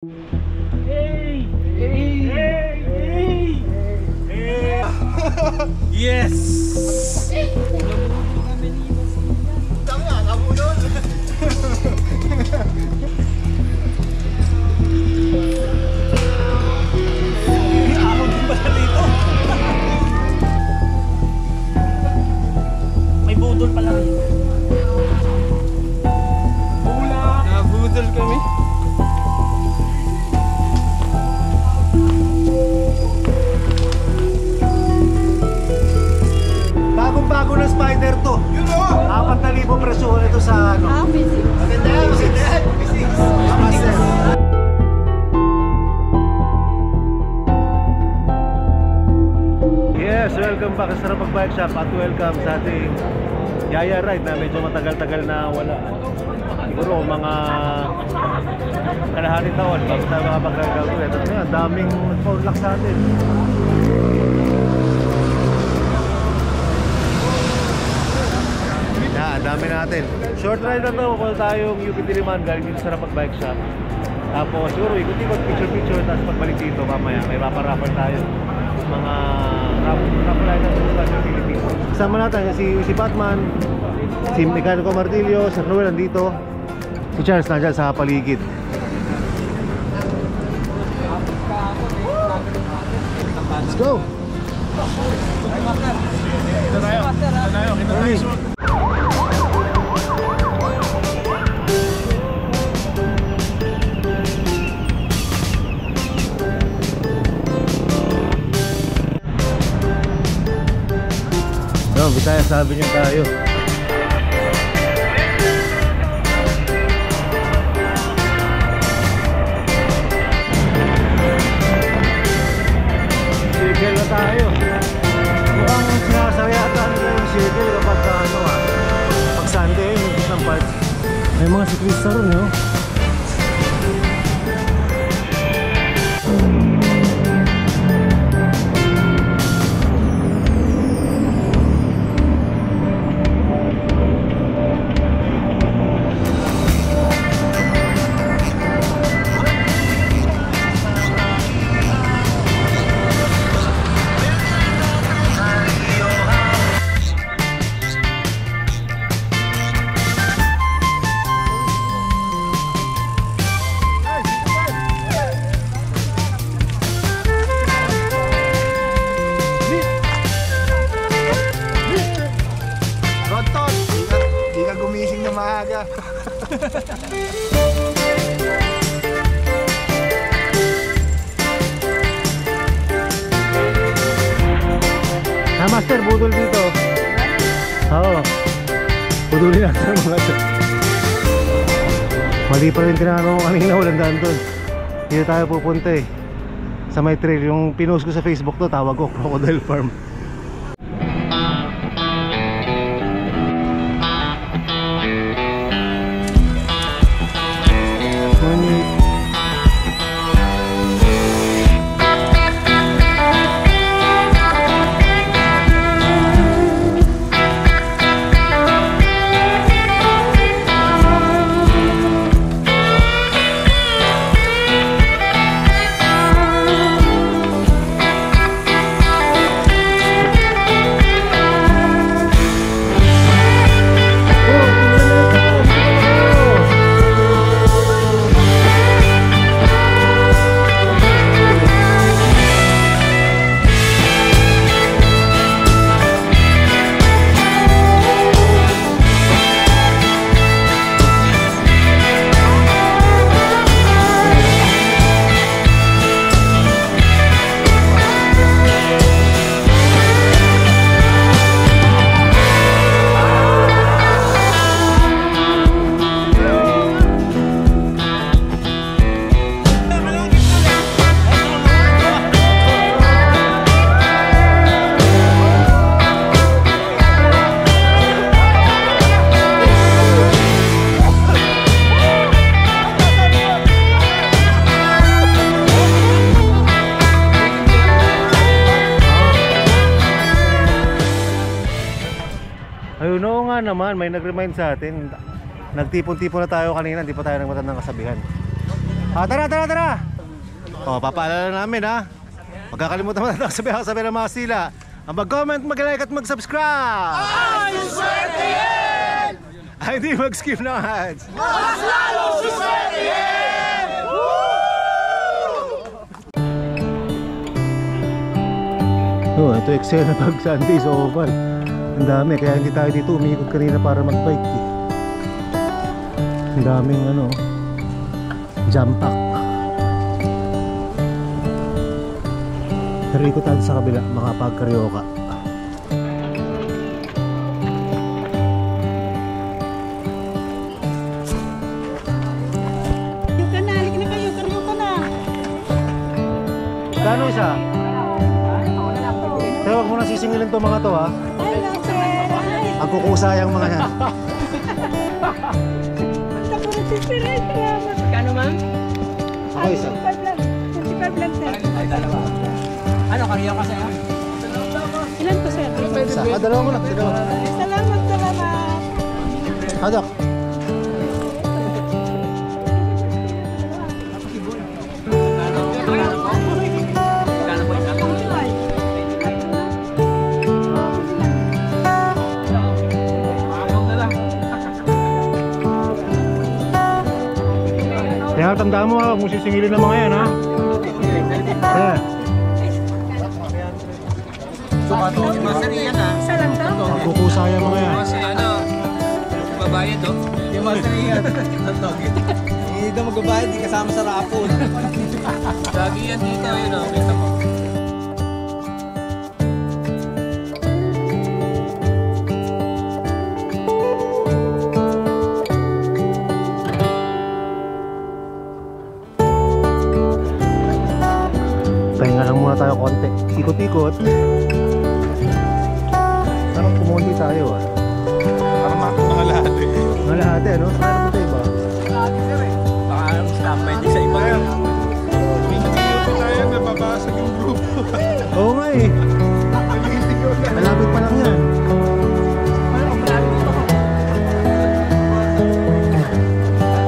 Hey! Hey! Hey! Hey! Yes! Tama nga, kabulol! Ako din pala dito! May budol pala rin. Bula! Nabudol kami. Bagong-bago na Spider to. Yun o! 4,000 presyo ito sa ano. Maganda yan, maganda yan. Master. Yes, welcome back sa Sarapag Bike Shop at welcome sa ating Yaya Ride na medyo matagal-tagal na wala. Siguro mga kalahati taon bago tayo makapag-gagawin. At ngayon, daming nag-unlock sa atin. Yan, dami natin. Short ride na to, pupunta tayong UP Diliman galing dito sa Sarapag Bike Shop. Tapos siguro ikot-ikot, picture-picture, tapos pagbalik dito mamaya may rapper-rapper tayo. Mga rapper items sa Philippines. Kasama natin si Batman, si Mecanico Martillo, si Noel nandito, si Charles nandiyan sa paligid. Let's go! Bisaya sabi niyo tayo. Circle na tayo. Mukhang sinasayatan nila yung circle kapag ano pag Sunday, yung isang part. May mga siklista ron, no? Maaga. Master, budol dito. Oo. Budulin natin mga ito. Mali pa rin tinanong ko kanina, walang daan doon. Dito tayo pupunta eh. Sa may trail, yung pinost ko sa Facebook to, tawag ko Crocodile Farm. Ayun, oo nga naman, may nag-remind sa atin. Nagtipon-tipon na tayo kanina, hindi pa tayo nagmatan ng kasabihan. Tara! Papaalala namin ha. Magkakalimutan mo na sabi ng mga sila. Ang mag-comment, mag-like at mag-subscribe. Ay, swerte yan! Ay, hindi mag-skip ng ads. Mas lalo swerte yan! Ito eksena pag Sunday sa Oval. Ang dami, kaya hindi tayo dito umikot kanina para mag-bike eh. Ang daming jump pack. Pero ikot tayo sa kabila, makapag-karyoka. Kano isa? Pero wag mo na sisingilin to mga to ha. Ang kukusayang mga yan. Kano ma'am? Ako isa. 25 lang sir. Ay, dalawa. Ano, kariya ka sa'yo? Ilan po sir? Isa. Dalawa mo na. Dalawa. Salamat. Hadak. Kaya tandaan mo ha, huwag mo sisingilin ng mga yan ha. Kaya. Master yan ha. Isa lang to? Kukusaya mga yan. Kasi babayad to. Yung master yan. Hindi daw magbabayad, di kasama sa rapon. Lagi yan dito, yun o. Kita mo. Pahinga lang muna tayo konti. Ikot-ikot. Parang kumunti tayo ah. Parang mga lahat eh. Mga lahat ano? Saan naman tayo ba? Baka stampay din sa iba yun. Minti tayo, nababasag yung grupo. Oo nga eh. Malapit pa lang yan.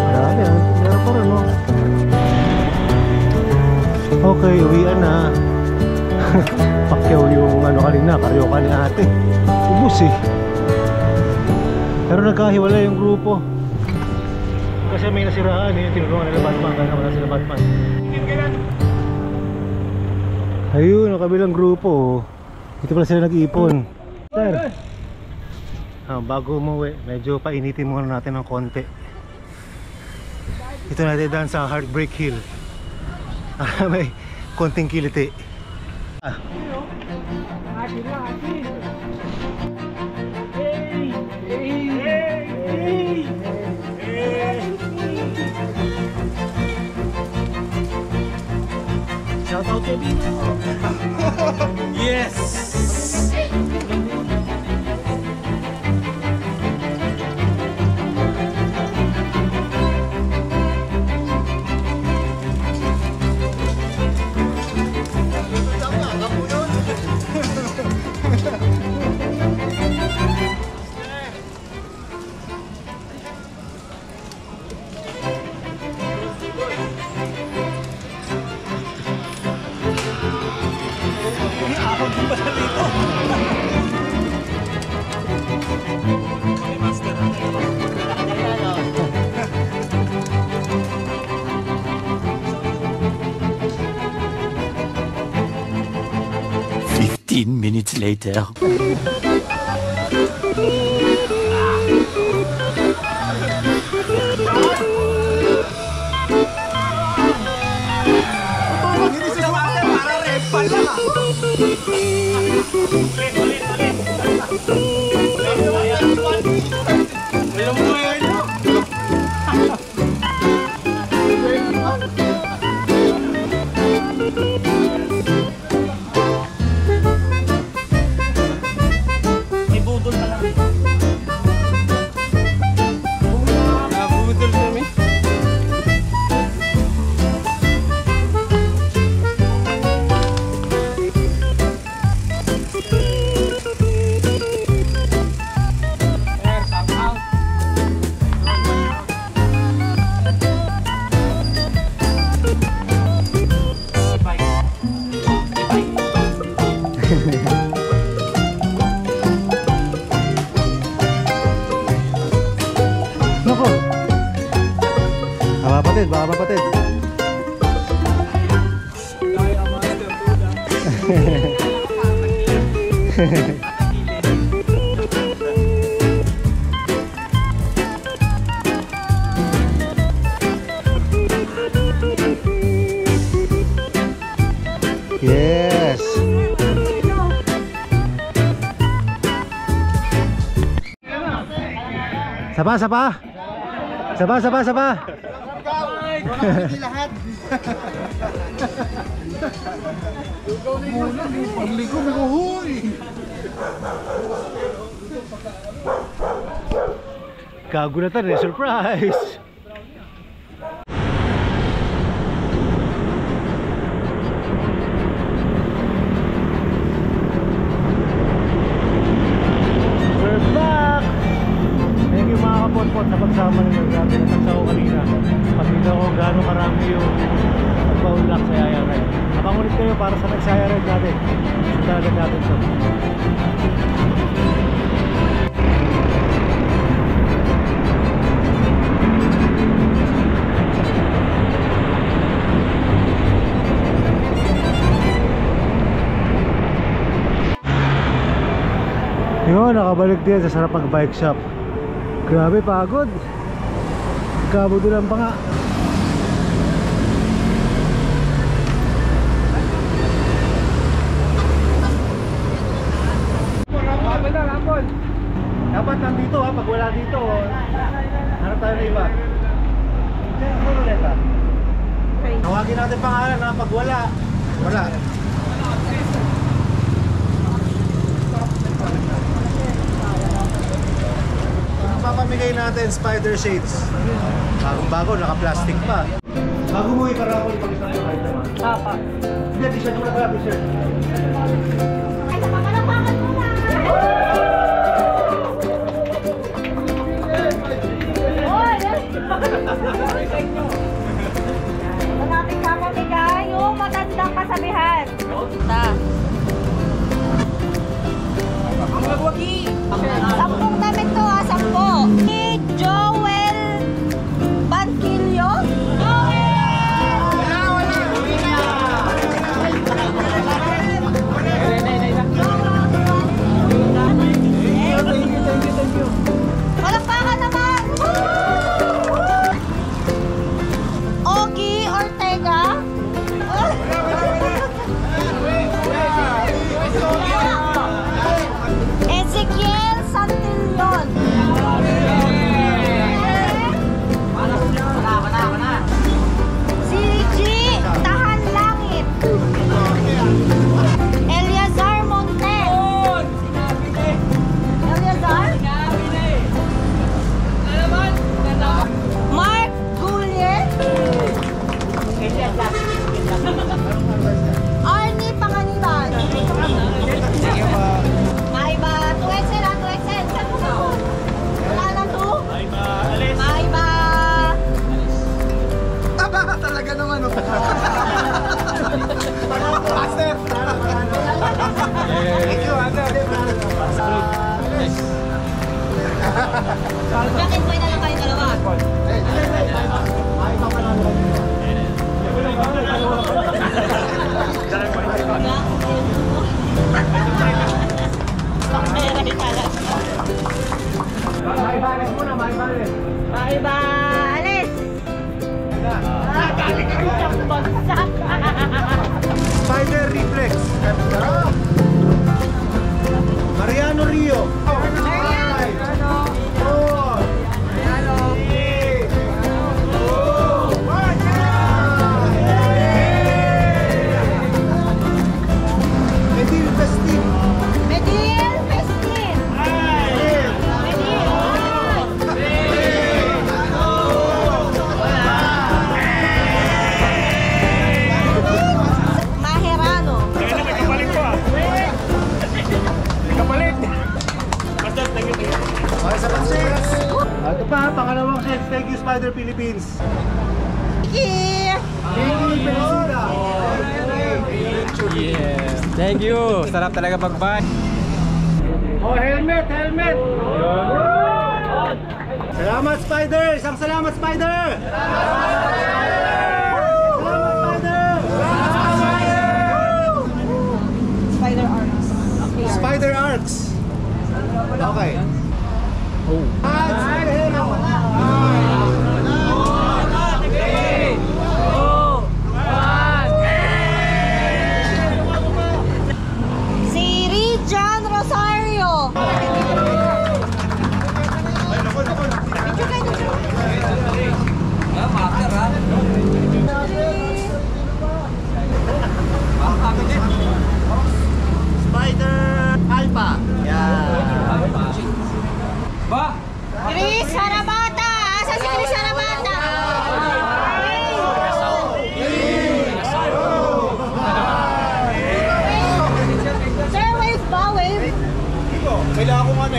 Marami ah. Meron pa rin no? Okay, uwian na. Pakyaw yung kanina, karyoka ni ate. Ubus eh. Pero nagkahiwala yung grupo. Kasi may nasiraan eh. Tinulungan nila Batman. Kaya wala sila Batman. Ayun, ang kabilang grupo. Dito pala sila nag-iipon. Sir, bago umuwi, medyo painitin muna natin ng konti. Ito natin daan sa Heartbreak Hill. May konting kiliti. Shout out to Bino. Yes! Ako din pala dito. Master. 15 minutes later. May budol pa lang. Yes. Sapa, sapa. Sapa, sapa, sapa. lahat. Pagligo, may kuhuy. Kagulatan eh, surprise. We're back. Thank you mga kapot-pot sa pagsama ninyo. Grabe na tagsa ko kanina. Pakita ko gaano karami yung pagpa-unlock sa Yaya Ride. Napangulit kayo para sa next Yaya Ride natin. Sundan agad natin to. Yun, nakabalik din sa sarap mag-bike shop. Grabe, pagod. Kabudulan pa nga. Dapat nandito ha, pag wala dito, hanap tayo na iba. Ano ulit ha? Tawagin natin pangalan ha, pag wala. Wala. Papamigay natin spider shades. Bagong-bago, naka-plastic pa. Bago mo iparapol pag isang kahit naman. Papa. Hindi, t-shirt mo na pala, t-shirt. Malapit na pamigay yung magandang kasabihan. Ang magwagi. 10 damit to ha, 10. Ni Joel Banquillo. Palakpakan naman! Ogie Ortega. Ezekiel Santillon. Si G. Tahan Langit. Eliazar Montes. Eliazar? Mark Gullier. Arnie Panganiban. Maiba. 2XL ha, 2XL. Saan mo ba? Wala na to? Maiba. Alis. Maiba. Taba ka talaga naman. Master. Thank you, Master. Bakit boy na lang kayo dalawa? Maibalis muna, maibalis. Maiba. Alis. Spider Reflex. Mariano Rio. Medil Festin. Medil Festin. Maherano. Okay, sa pang-sales. Ito pa, pangalawang sales. Thank you, Spider Philippines. Yeah. Thank you, Pelisita. Yes. Thank you. Sarap talaga pag-buy. Oh, helmet, helmet. Salamat, Spider. Isang salamat, Spider. Salamat, Spider.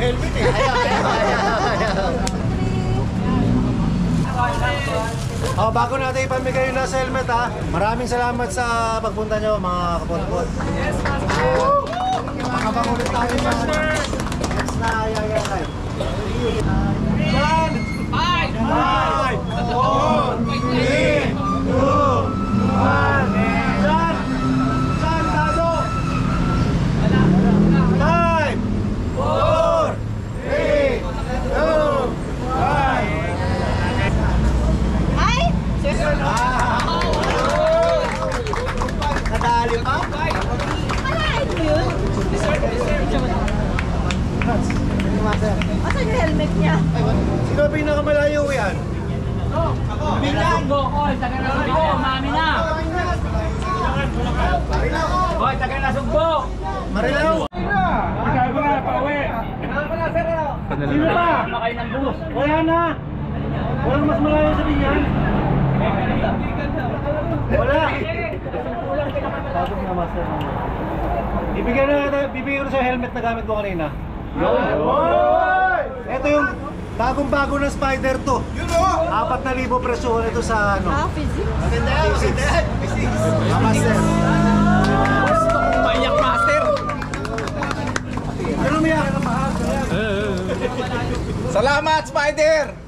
helmet eh. Oh, bago natin ipamigay yung nasa helmet ha. Maraming salamat sa pagpunta nyo mga kapon-pon. Yes, Master! Makabangulit tayo na next na Yaya Live. 5, 4, 3, 2, 1. San, taso! 5, 4, 3, 2, 1. Ay! Nadali pa? Malain mo yun? Asan yung helmet niya? Sino ba pinakamalayo yan? Oy, taga na sugbo, mami na. Oy, taga na sugbo. Marilaw! Sino ba? Makay ng bus. Wala na! Walang mas malayo sa binyan? Wala! Tapos na master. Bibigyan ko sa helmet na gamit mo kanina. Ito yung bagong-bago na Spider 2. 4,000 presyo ito sa ano. Physics. Physics. Master. Gusto kong maiyak, master. Ano umiyak? Salamat, Spider!